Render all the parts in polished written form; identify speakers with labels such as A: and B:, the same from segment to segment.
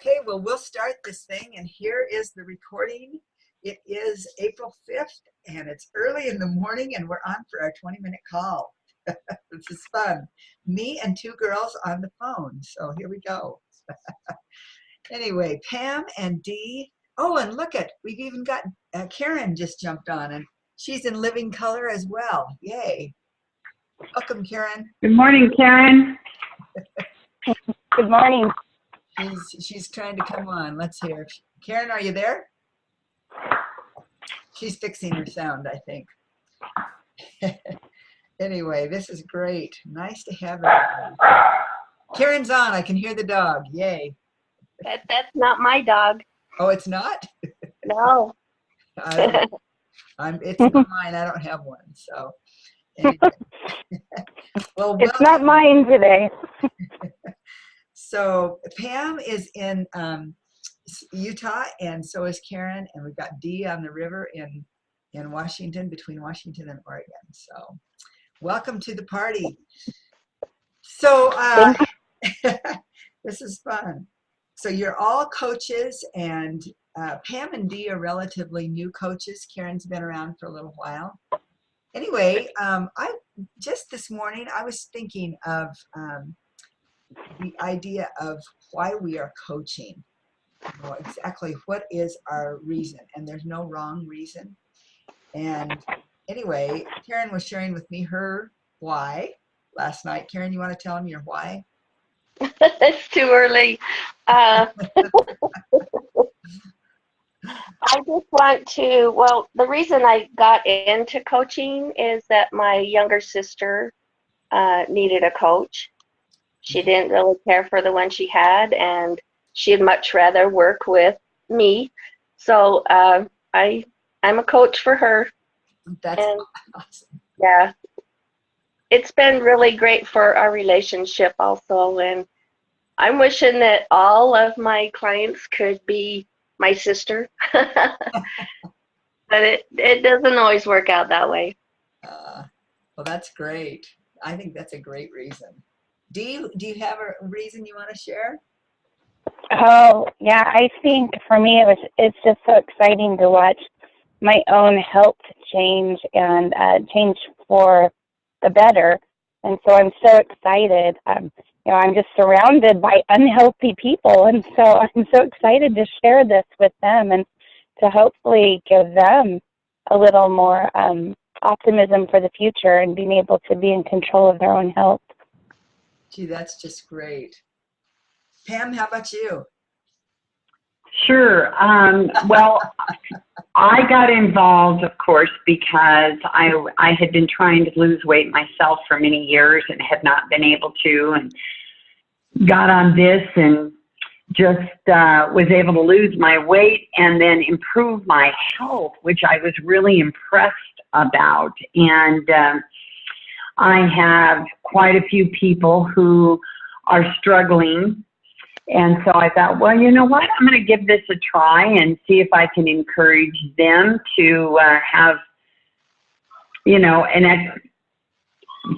A: Okay, well, we'll start this thing, and here is the recording. It is April 5th, and it's early in the morning, and we're on for our 20-minute call. This is fun. Me and two girls on the phone, so here we go. Anyway, Pam and Dee. Oh, and look at, we've even got Karen just jumped on, and she's in living color as well. Yay. Welcome, Karen.
B: Good morning, Karen.
C: Good morning.
A: She's trying to come on. Let's hear. Karen, are you there? She's fixing her sound, I think. Anyway, this is great. Nice to have her. Karen's on. I can hear the dog. Yay.
C: That's not my dog.
A: Oh, it's not?
C: No.
A: It's not mine. I don't have one. So, anyway. Well,
C: it's not mine today.
A: So Pam is in Utah, and so is Karen, and we've got Dee on the river in Washington, between Washington and Oregon. So welcome to the party. So this is fun. So you're all coaches, and Pam and Dee are relatively new coaches. Karen's been around for a little while. Anyway, just this morning I was thinking of the idea of why we are coaching. You know, exactly what is our reason, and there's no wrong reason. And anyway, Karen was sharing with me her why last night. Karen, you want to tell them your why?
C: It's too early. I just want to, well, the reason I got into coaching is that my younger sister needed a coach. She didn't really care for the one she had, and she'd much rather work with me. So I'm a coach for her.
A: That's awesome.
C: Yeah, it's been really great for our relationship also. And I'm wishing that all of my clients could be my sister, but it doesn't always work out that way.
A: Well, that's great. I think that's a great reason. Do you have a reason you want to share?
D: Oh, yeah, I think for me it's just so exciting to watch my own health change and change for the better. And so I'm so excited. I'm just surrounded by unhealthy people, and so I'm so excited to share this with them and to hopefully give them a little more optimism for the future and being able to be in control of their own health.
A: Gee, that's just great. Pam, how about you?
B: Sure. Well, I got involved, of course, because I had been trying to lose weight myself for many years and had not been able to, and got on this and just was able to lose my weight and then improve my health, which I was really impressed about. And I have quite a few people who are struggling. And so I thought, well, you know what? I'm going to give this a try and see if I can encourage them to have,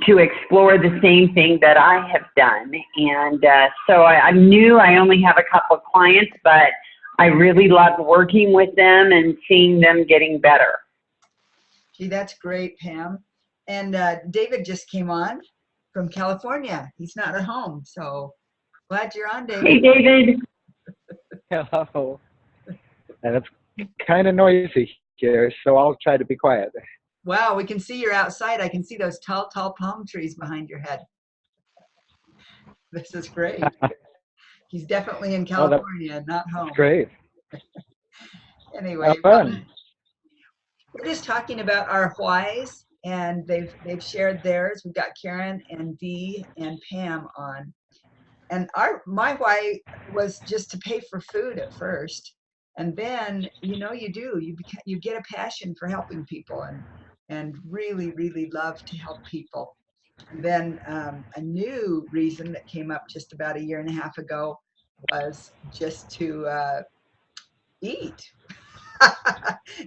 B: to explore the same thing that I have done. And so I knew I only have a couple of clients, but I really loved working with them and seeing them getting better.
A: Gee, that's great, Pam. And David just came on from California. He's not at home, so glad you're on, David.
B: Hey, David.
E: Hello. And it's kind of noisy here, so I'll try to be quiet.
A: Wow, we can see you're outside. I can see those tall, tall palm trees behind your head. This is great. He's definitely in California, not home.
E: That's great.
A: Anyway,
E: fun.
A: We're just talking about our whys, and they've shared theirs. We've got Karen and Dee and Pam on. And my why was just to pay for food at first, and then you get a passion for helping people and really, really love to help people. And then a new reason that came up just about a year and a half ago was just to eat.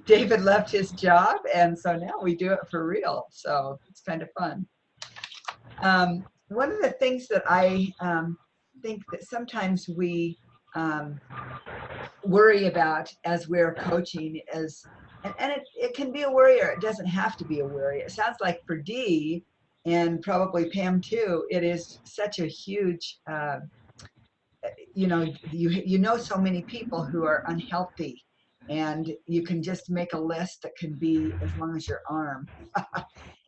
A: David left his job, and so now we do it for real. So it's kind of fun. One of the things that I think that sometimes we um, worry about as we're coaching is, and it can be a worry or it doesn't have to be a worry. It sounds like for Dee and probably Pam too, it is such a huge, you know so many people who are unhealthy, and you can just make a list that can be as long as your arm.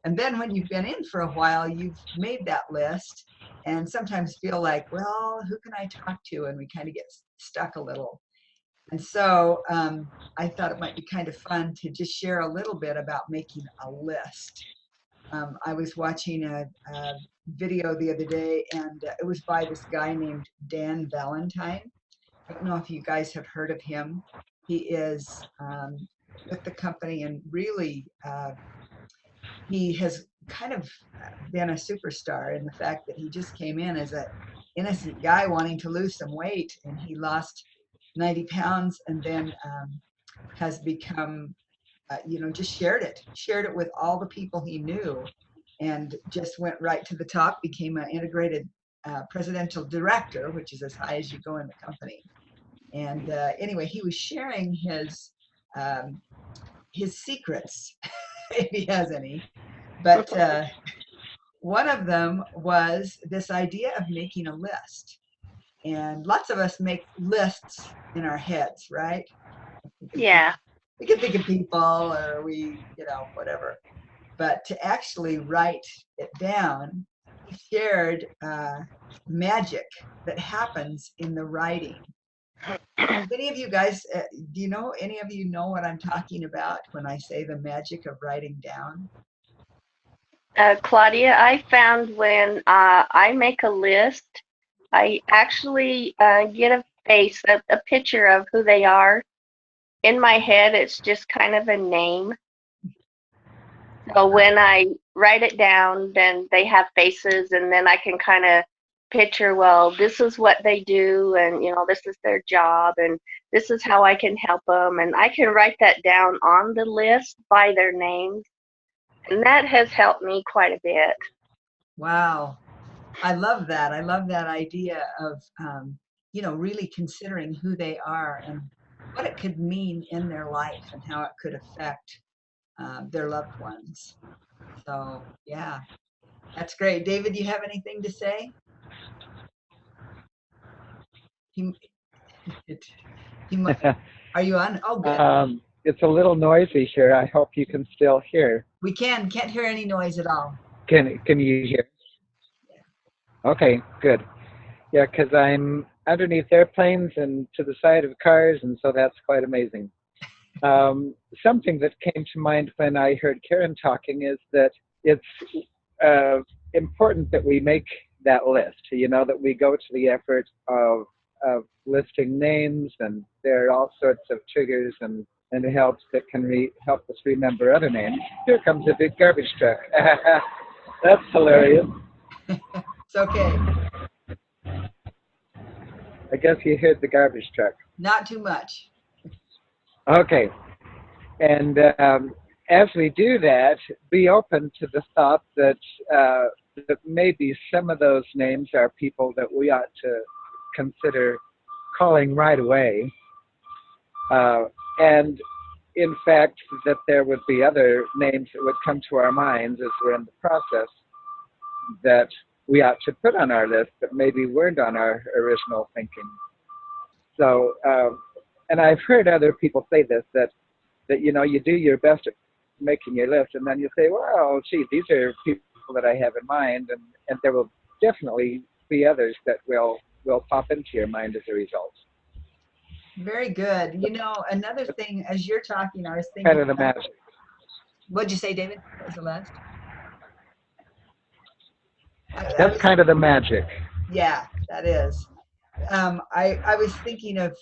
A: And then when you've been in for a while, you've made that list and sometimes feel like, well, who can I talk to? And we kind of get stuck a little. And so I thought it might be kind of fun to just share a little bit about making a list. I was watching a video the other day, and it was by this guy named Dan Valentine. I don't know if you guys have heard of him. He is with the company, and really, he has kind of been a superstar in the fact that he just came in as a innocent guy wanting to lose some weight, and he lost 90 pounds, and then has become, just shared it with all the people he knew, and just went right to the top, became an integrated presidential director, which is as high as you go in the company. And anyway, he was sharing his secrets, if he has any. But one of them was this idea of making a list. And lots of us make lists in our heads, right?
C: Yeah.
A: We can think of people, or whatever. But to actually write it down, he shared magic that happens in the writing. Any of you guys, any of you know what I'm talking about when I say the magic of writing down?
C: Claudia, I found when I make a list, I actually get a face, a picture of who they are. In my head, it's just kind of a name. So when I write it down, then they have faces, and then I can kind of picture, well, this is what they do, and this is their job, and this is how I can help them, and I can write that down on the list by their names, and that has helped me quite a bit.
A: Wow. I love that. I love that idea of, really considering who they are and what it could mean in their life and how it could affect their loved ones. So, yeah, that's great. David, do you have anything to say? He, are you on? Oh, good.
E: It's a little noisy here. I hope you can still hear.
A: We can't hear any noise at all.
E: Can you hear? Okay, good. Yeah, because I'm underneath airplanes and to the side of cars, and so that's quite amazing. Something that came to mind when I heard Karen talking is that it's important that we make that list, that we go to the effort of listing names, and there are all sorts of triggers and helps that can help us remember other names. Here comes a big garbage truck. That's hilarious.
A: It's okay.
E: I guess you heard the garbage truck.
A: Not too much.
E: Okay. And as we do that, be open to the thought that maybe some of those names are people that we ought to consider calling right away. And in fact, that there would be other names that would come to our minds as we're in the process that we ought to put on our list that maybe weren't on our original thinking. So, and I've heard other people say this, that you do your best at making your list, and then you say, well, gee, these are people that I have in mind, and there will definitely be others that will pop into your mind as a result.
A: Very good. Another thing, as you're talking, I was thinking.
E: Kind of the magic.
A: What'd you say, David? What was the last?
E: That's kind of the magic.
A: Yeah, that is. I was thinking of,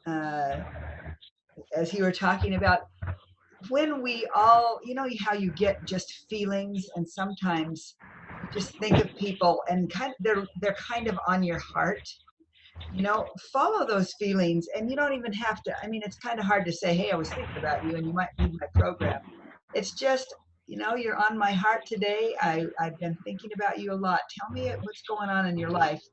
A: as you were talking about, when we all, how you get just feelings, and sometimes you just think of people and they're kind of on your heart. Follow those feelings, and you don't even have to. I mean, it's kind of hard to say, hey, I was thinking about you and you might need my program. It's just, you're on my heart today. I've been thinking about you a lot. Tell me what's going on in your life.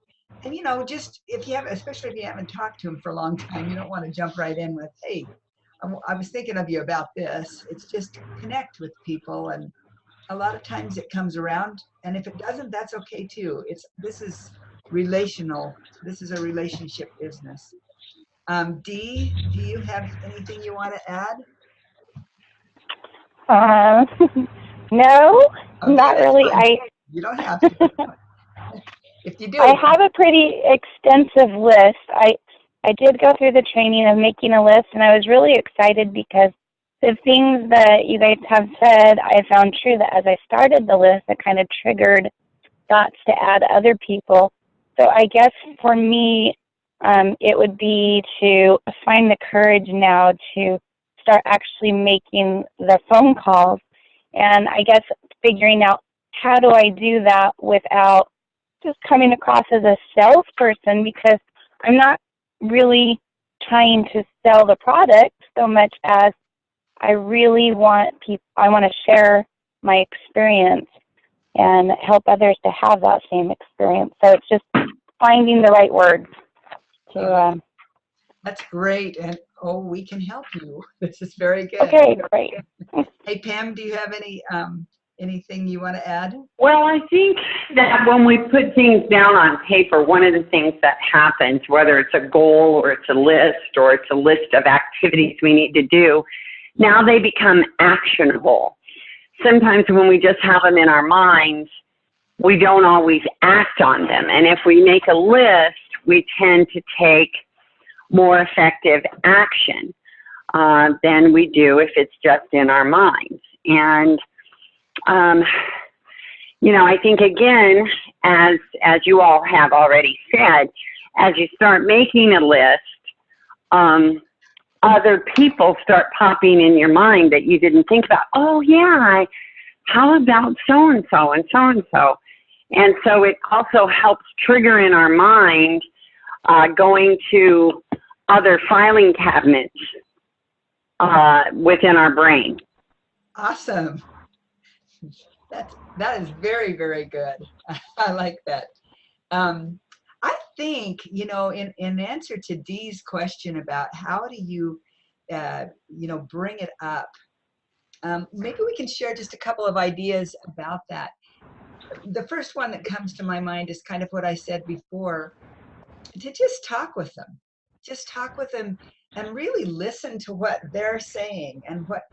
A: And just if you have, especially if you haven't talked to them for a long time, you don't want to jump right in with, "Hey, I was thinking of you about this." It's just connect with people, and a lot of times it comes around. And if it doesn't, that's okay too. This is relational. This is a relationship business. Dee, do you have anything you want to add?
D: No,
A: Okay,
D: not
A: that's
D: really.
A: fine. You don't have to. If you
D: I
A: do,
D: have a pretty extensive list. I did go through the training of making a list, and I was really excited because the things that you guys have said, I found true that as I started the list, it kind of triggered thoughts to add other people. So I guess for me, it would be to find the courage now to start actually making the phone calls, and I guess figuring out how do I do that without just coming across as a salesperson, because I'm not really trying to sell the product so much as I really want people, I want to share my experience and help others to have that same experience. So it's just finding the right words to,
A: that's great. And we can help you. This is very good.
D: okay, great.
A: Hey, Pam, do you have anything you want to add?
B: Well, I think that when we put things down on paper, one of the things that happens, whether it's a goal or it's a list or it's a list of activities we need to do, now they become actionable. Sometimes when we just have them in our minds, we don't always act on them. And if we make a list, we tend to take more effective action than we do if it's just in our minds. And I think again, as you all have already said, as you start making a list, other people start popping in your mind that you didn't think about. Oh yeah, how about so and so and so and so? And so it also helps trigger in our mind going to other filing cabinets within our brain.
A: Awesome. That is very, very good. I like that. I think, in answer to Dee's question about how do you, bring it up, maybe we can share just a couple of ideas about that. The first one that comes to my mind is kind of what I said before, to just talk with them. Just talk with them and really listen to what they're saying and what,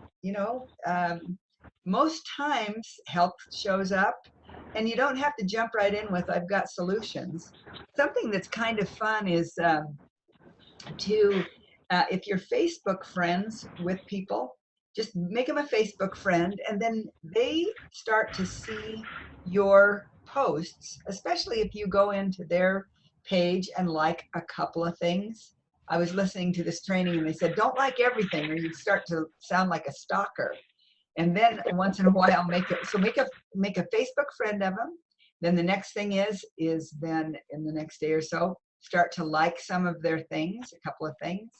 A: most times help shows up, and you don't have to jump right in with, "I've got solutions." Something that's kind of fun is to, if you're Facebook friends with people, just make them a Facebook friend, and then they start to see your posts, especially if you go into their page and like a couple of things. I was listening to this training and they said, "Don't like everything or you start to sound like a stalker." And then once in a while, make a Facebook friend of them. Then the next thing is then in the next day or so, start to like some of their things, a couple of things.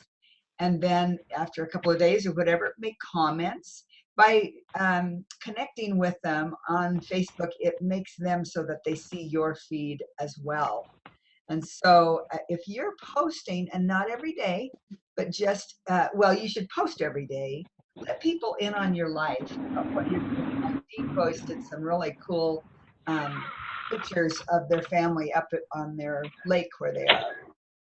A: And then after a couple of days or whatever, make comments. By connecting with them on Facebook, it makes them so that they see your feed as well. And so if you're posting, and not every day, but just, you should post every day. Let people in on your life, what you're doing. Like Dee posted some really cool pictures of their family up on their lake where they are.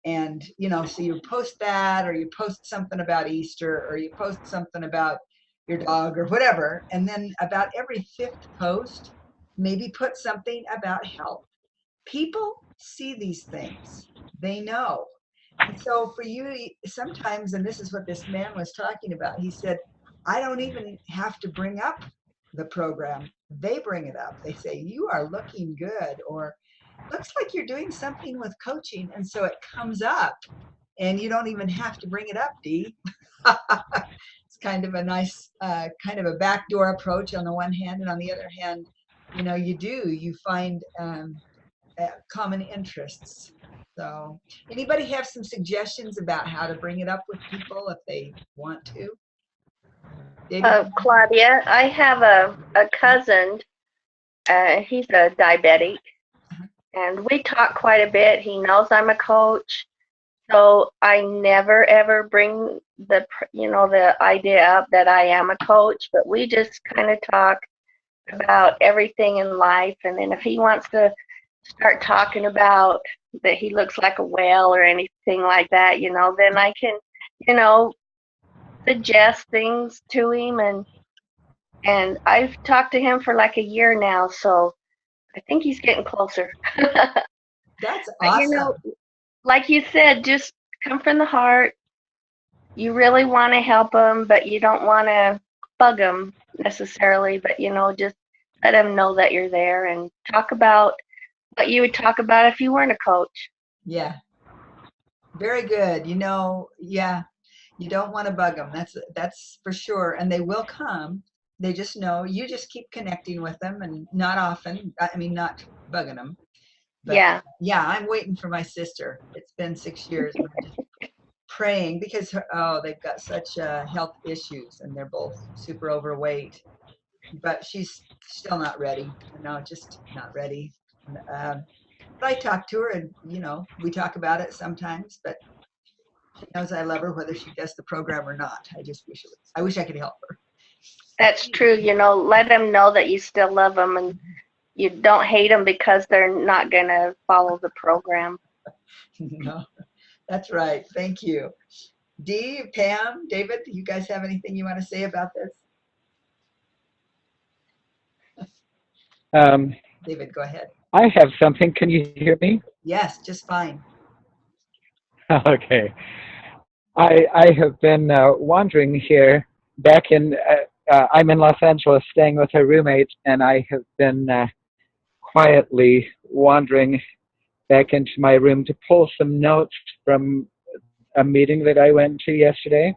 A: And, so you post that, or you post something about Easter, or you post something about your dog or whatever. And then about every fifth post, maybe put something about health. People see these things, they know. And so for you, sometimes, and this is what this man was talking about, he said, "I don't even have to bring up the program. They bring it up. They say, 'You are looking good,' or 'Looks like you're doing something with coaching.'" And so it comes up, and you don't even have to bring it up, Dee. It's kind of a nice, kind of a backdoor approach on the one hand, and on the other hand, you find common interests. So, anybody have some suggestions about how to bring it up with people if they want to? David?
C: Claudia, I have a cousin. He's a diabetic, And we talk quite a bit. He knows I'm a coach. So I never ever bring the idea up that I am a coach, but we just kind of talk about everything in life. And then if he wants to start talking about that he looks like a whale or anything like that, then I can, you know, suggest things to him. And I've talked to him for like a year now, so I think he's getting closer.
A: That's
C: But
A: awesome.
C: like you said, just come from the heart. You really want to help them, but you don't want to bug them necessarily. But just let them know that you're there and talk about what you would talk about if you weren't a coach.
A: Yeah, very good. Yeah, you don't want to bug them. That's for sure. And they will come. They just know you just keep connecting with them and not often. I mean, not bugging them. But
C: Yeah,
A: yeah, I'm waiting for my sister. It's been 6 years. And I'm just praying because they've got such health issues and they're both super overweight. But she's still not ready. Just not ready. Um, but I talk to her, and we talk about it sometimes. But she knows I love her, whether she does the program or not. I just wish I wish I could help her.
C: that's true. Let them know that you still love them and you don't hate them because they're not going to follow the program.
A: No, that's right. Thank you. Dee, Pam, David, do you guys have anything you want to say about this?
E: Um,
A: David, go ahead.
E: I have something. Can you hear me?
A: Yes, just fine.
E: Okay. I have been wandering here back in, I'm in Los Angeles staying with a roommate, and I have been quietly wandering back into my room to pull some notes from a meeting that I went to yesterday.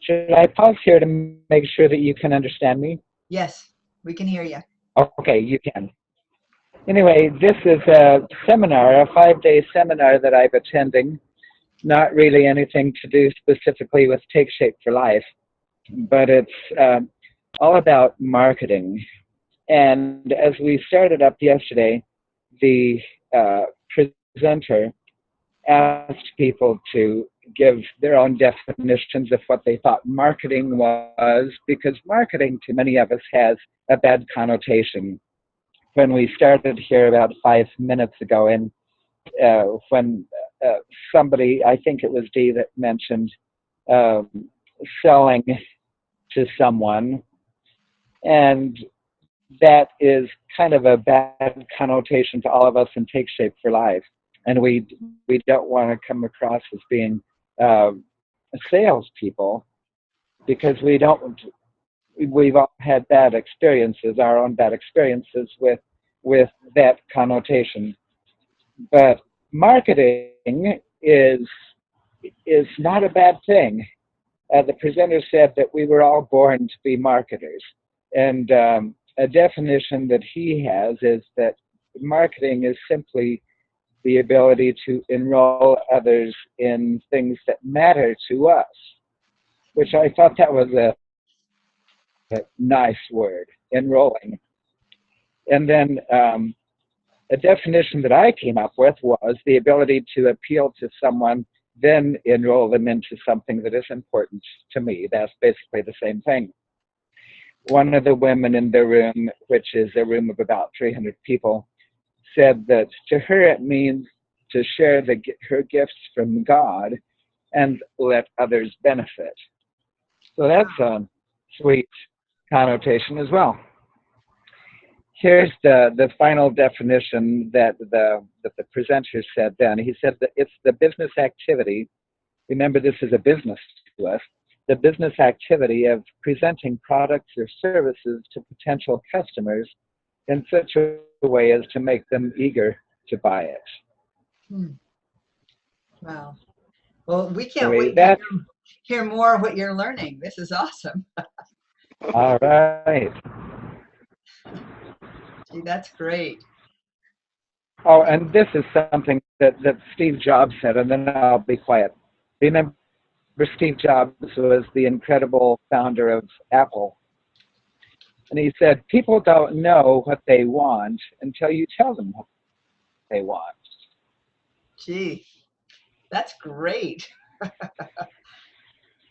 E: Should I pause here to make sure that you can understand me?
A: Yes, we can hear you.
E: Okay, you can. Anyway, this is a seminar, a 5-day seminar that I'm attending. Not really anything to do specifically with Take Shape for Life, but it's all about marketing. And as we started up yesterday, the presenter asked people to give their own definitions of what they thought marketing was, because marketing to many of us has a bad connotation. When we started here about 5 minutes ago, and when uh, somebody, I think it was Dee, that mentioned um, selling to someone, and that is kind of a bad connotation to all of us in Take Shape for Life. And we don't want to come across as being uh, salespeople, because we've all had bad experiences, our own bad experiences with that connotation. But marketing is not a bad thing. The presenter said that we were all born to be marketers, and a definition that he has is that marketing is simply the ability to enroll others in things that matter to us, which I thought that was a nice word, enrolling. And then a definition that I came up with was the ability to appeal to someone, then enroll them into something that is important to me. That's basically the same thing. One of the women in the room, which is a room of about 300 people, said that to her it means to share her gifts from God and let others benefit. So that's a sweet connotation as well. Here's the final definition that the presenter said then. He said that it's the business activity. Remember, this is a business to us. The business activity of presenting products or services to potential customers in such a way as to make them eager to buy it.
A: Hmm. Wow. Well, we can't
E: Anyway,
A: wait to
E: that's
A: hear more of what you're learning. This is awesome.
E: all right.
A: Gee, that's great.
E: Oh, and this is something that Steve Jobs said, and then I'll be quiet. Remember, Steve Jobs was the incredible founder of Apple. And he said, people don't know what they want until you tell them they want.
A: Gee, that's great.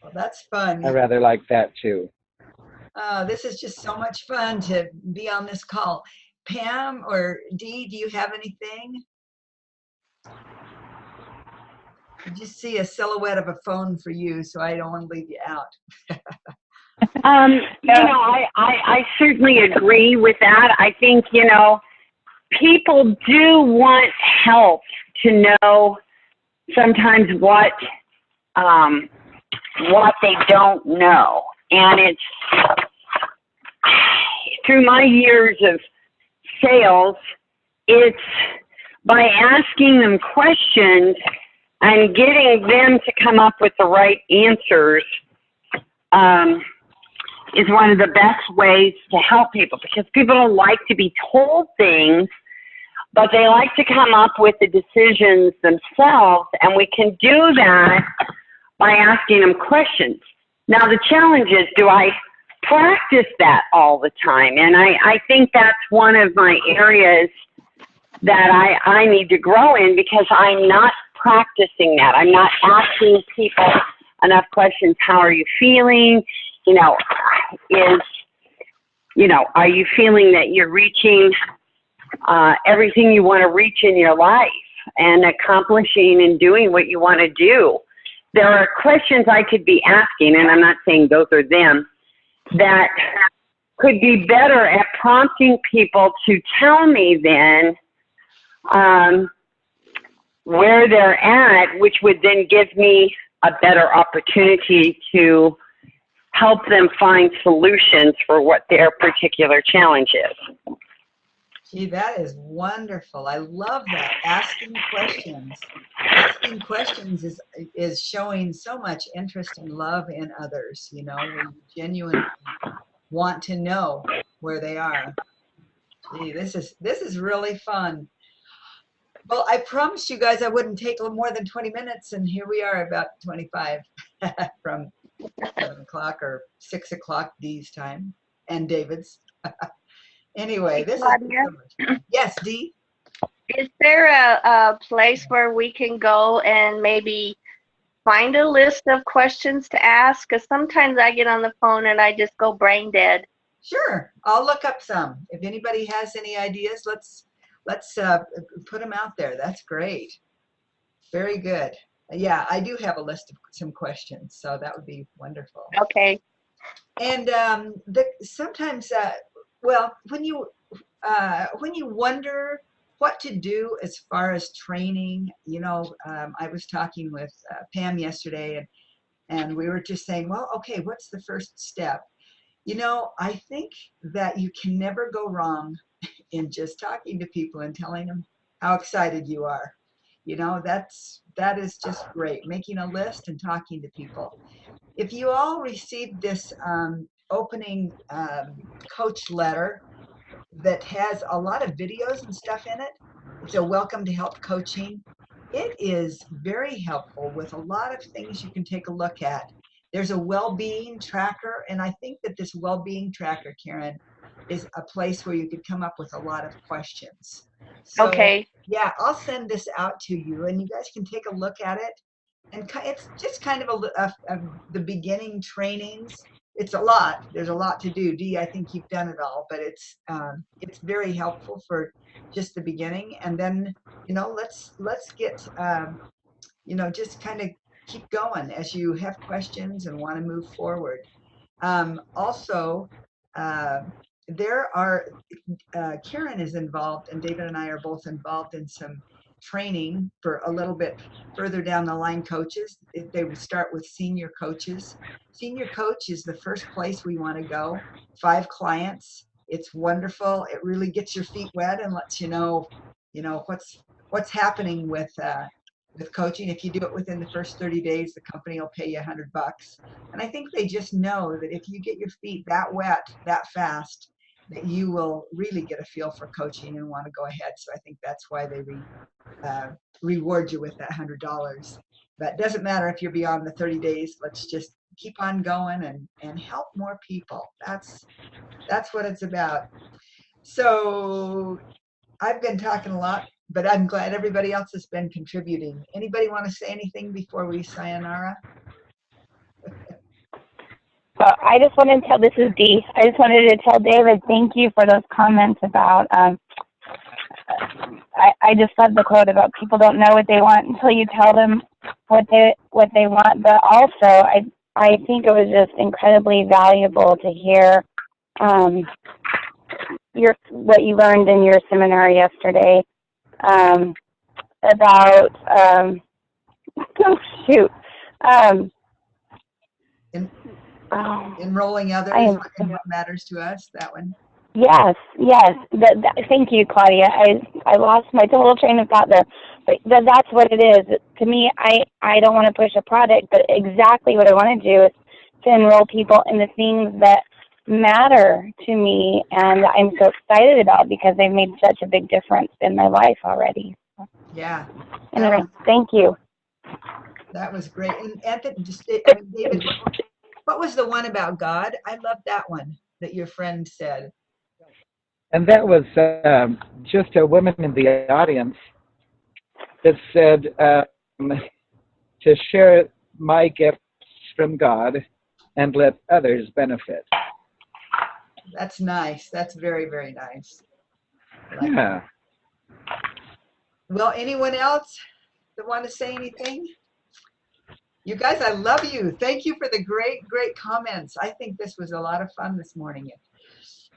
A: Well, that's fun.
E: I rather like that too.
A: This is just so much fun to be on this call. Pam or Dee, do you have anything? I just see a silhouette of a phone for you, so I don't want to leave you out.
B: I certainly agree with that. I think, people do want help to know sometimes what they don't know. And it's through my years of sales, it's by asking them questions and getting them to come up with the right answers is one of the best ways to help people, because people don't like to be told things, but they like to come up with the decisions themselves, and we can do that by asking them questions. Now, the challenge is, do I practice that all the time? And I think that's one of my areas that I need to grow in, because I'm not practicing that. I'm not asking people enough questions. How are you feeling? Are you feeling that you're reaching everything you want to reach in your life and accomplishing and doing what you want to do? There are questions I could be asking, and I'm not saying those are them, that could be better at prompting people to tell me then where they're at, which would then give me a better opportunity to help them find solutions for what their particular challenge is.
A: Gee, that is wonderful. I love that. Asking questions. Asking questions is showing so much interest and love in others, where you genuinely want to know where they are. Gee, this is really fun. Well, I promised you guys I wouldn't take more than 20 minutes, and here we are about 25 from 7 o'clock or 6 o'clock Dee's time and David's. Anyway, this
C: Claudia,
A: is so much fun. Yes, Dee?
C: is there a place where we can go and maybe find a list of questions to ask? Because sometimes I get on the phone and I just go brain dead.
A: Sure, I'll look up some. If anybody has any ideas, let's put them out there. That's great. Very good. Yeah, I do have a list of some questions, so that would be wonderful.
C: Okay.
A: And sometimes, when you wonder what to do as far as training, I was talking with Pam yesterday, and we were just saying, well, okay, what's the first step? I think that you can never go wrong in just talking to people and telling them how excited you are. That is just great. Making a list and talking to people. If you all received this opening coach letter that has a lot of videos and stuff in it, it's a welcome to help coaching. It is very helpful with a lot of things you can take a look at. There's a well-being tracker, and I think that this well-being tracker, Karen, is a place where you could come up with a lot of questions. So,
C: Okay.
A: yeah, I'll send this out to you, and you guys can take a look at it. And it's just kind of the beginning trainings. It's a lot. There's a lot to do. Dee, I think you've done it all, but it's very helpful for just the beginning. And then let's get just kind of keep going as you have questions and want to move forward. Also, there are Karen is involved, and David and I are both involved in some training for a little bit further down the line coaches. They would start with senior coaches. Senior coach is the first place we want to go. 5 clients. It's wonderful. It really gets your feet wet and lets you know what's happening with coaching. If you do it within the first 30 days, the company will pay you $100. And I think they just know that if you get your feet that wet that fast, that you will really get a feel for coaching and want to go ahead. So I think that's why they reward you with that $100. But it doesn't matter if you're beyond the 30 days. Let's just keep on going and help more people. That's what it's about. So I've been talking a lot. but I'm glad everybody else has been contributing. Anybody want to say anything before we sayonara?
D: Well, I just wanted to tell, this is Dee. I just wanted to tell David, thank you for those comments about, I just love the quote about people don't know what they want until you tell them what they want. But also, I think it was just incredibly valuable to hear what you learned in your seminar yesterday about oh shoot.
A: Enrolling others in what matters to us, that one.
D: Yes. Thank you, Claudia. I lost my total train of thought there, but that's what it is. To me, I don't want to push a product, but exactly what I want to do is to enroll people in the things that matter to me, and I'm so excited about because they've made such a big difference in my life already.
A: Yeah.
D: Anyway, thank you.
A: That was great. And Anthony, David, what was the one about God? I love that one that your friend said.
E: And that was just a woman in the audience that said to share my gifts from God and let others benefit.
A: That's nice. That's very, very nice.
E: Like yeah.
A: Well, anyone else that want to say anything? You guys, I love you. Thank you for the great, great comments. I think this was a lot of fun this morning.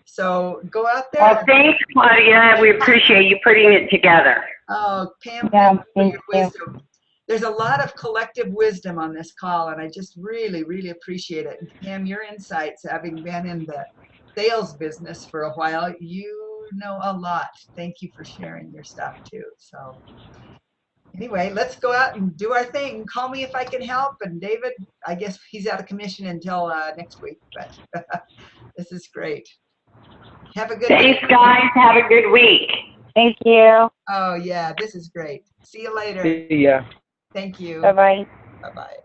A: So go out there.
B: Well, thanks, Claudia. We appreciate you putting it together.
A: Oh, Pam, thank you for your wisdom. There's a lot of collective wisdom on this call, and I just really, really appreciate it. And Pam, your insights, having been in the sales business for a while, you know a lot. Thank you for sharing your stuff too. So anyway, let's go out and do our thing. Call me if I can help. And David, I guess he's out of commission until next week, but this is great. Have a good
B: Thanks, guys. Have a good week.
D: Thank you.
A: Oh, yeah, this is great. See you later.
E: See ya.
A: Thank you.
D: Bye-bye.
A: Bye-bye.